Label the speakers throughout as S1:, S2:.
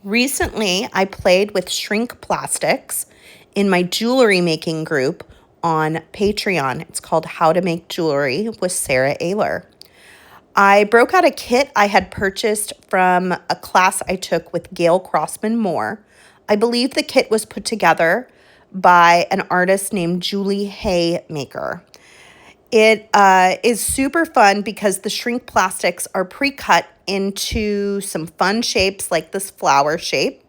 S1: Recently, I played with shrink plastics in my jewelry making group on Patreon. It's called How to Make Jewelry with Sarah Ayler. I broke out a kit I had purchased from a class I took with Gail Crossman Moore. I believe the kit was put together by an artist named Julie Haymaker. It is super fun because the shrink plastics are pre-cut into some fun shapes like this flower shape.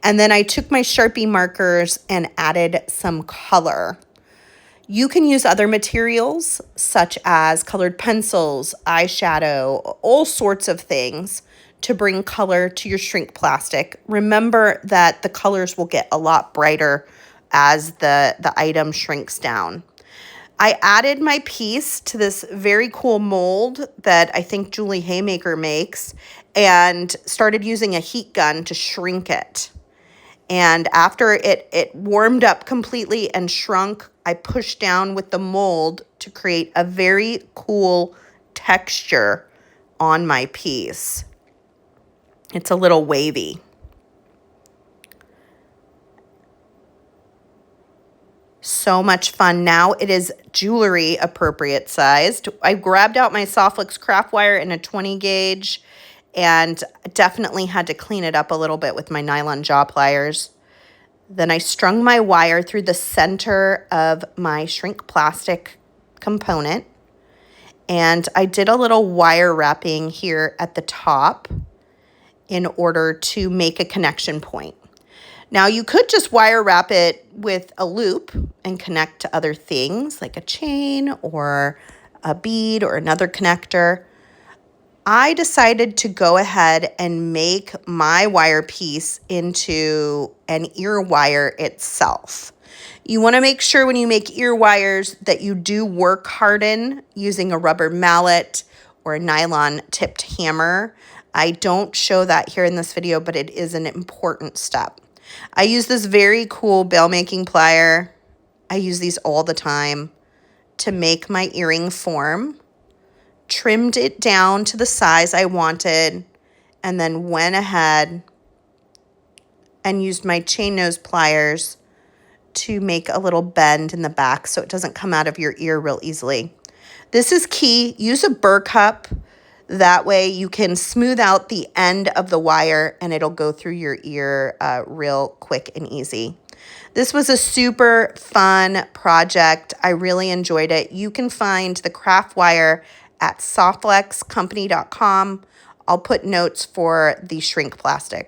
S1: And then I took my Sharpie markers and added some color. You can use other materials such as colored pencils, eyeshadow, all sorts of things to bring color to your shrink plastic. Remember that the colors will get a lot brighter as the item shrinks down. I added my piece to this very cool mold that I think Julie Haymaker makes and started using a heat gun to shrink it. And after it warmed up completely and shrunk, I pushed down with the mold to create a very cool texture on my piece. It's a little wavy. So much fun. Now it is jewelry appropriate sized. I grabbed out my Softflix craft wire in a 20 gauge and definitely had to clean it up a little bit with my nylon jaw pliers. Then I strung my wire through the center of my shrink plastic component. And I did a little wire wrapping here at the top in order to make a connection point. Now you could just wire wrap it with a loop and connect to other things like a chain or a bead or another connector. I decided to go ahead and make my wire piece into an ear wire itself. You want to make sure when you make ear wires that you do work harden using a rubber mallet or a nylon tipped hammer. I don't show that here in this video, but it is an important step. I use this very cool bail making plier. I use these all the time to make my earring form. Trimmed it down to the size I wanted, and then went ahead and used my chain nose pliers to make a little bend in the back so it doesn't come out of your ear real easily. This is key. Use a burr cup. That way you can smooth out the end of the wire and it'll go through your ear real quick and easy. This was a super fun project. I really enjoyed it. You can find the craft wire at softflexcompany.com. I'll put notes for the shrink plastic.